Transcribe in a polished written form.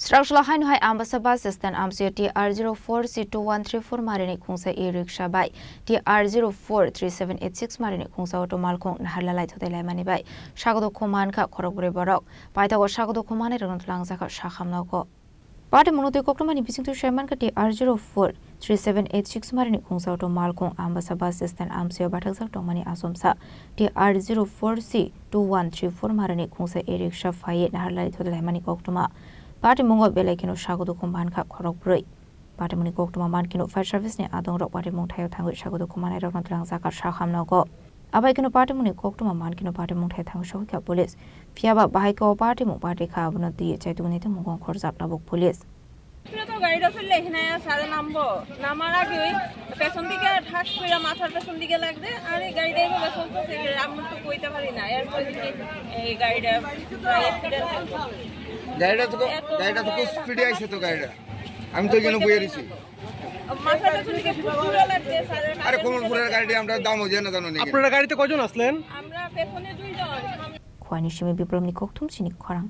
Srangsalo Hainohai Ambassa bus stand Amchaio TR04C2134 Marini Khungsa E-Rickshaw bai TR043786 Marini Khungsa auto Malkhung Naharlalai Thwtaimani bai Sago Dukhu Mankha Khorokbrwi Borok Paithago Sago Dukhu Manairokno Twlangjakha Sakham nogo Party Monote Khorokbrwi bising to Manjakha TR043786 Marini Khungsa auto Malkhung Ambassa bus stand Amchaio Thwtaimani Asomsa TR04C2134 Marini Khungsa E-Rickshaw faye Naharlalai Thwtaimani Khorokbrwi Party Mungo Belekino Sago Dukhu Mankha Khorokbrwi Party Muni Khorokbrwi Mankino fire service ne adong rok party Mungthai thangu Sago Dukhu Manairokno Twlangjakha Sakham nogo Abaikino party Muni Khorokbrwi Mankino party Mungthai thangu Shokha police Fiaba Bahaiko party Mung party kha abuna di chaituni te mungong khorzap labok police তো গাড়িটা চলে এখানে সারা নামবো নামার আগে পেছন দিকে ঠাস করে মাথার পেছন দিকে লাগবে আর এই গাড়িটা এইভাবে চলতেছে আমি তো কইতে পারি না এরপর এই গাড়িটা গাড়িটা তো খুব স্পিডে আইছে তো গাড়িটা আমি তো এখানে বইয়ে দিছি মাথার পেছন দিকে পুরো লাগছে আরে কোন পুরো গাড়িটা আমরা দামও জানা জানো না আপনারা গাড়িতে কয়জন আসলেন আমরা পেছনে দুইজন Khwani shimi bipromni koktum Chini Khorang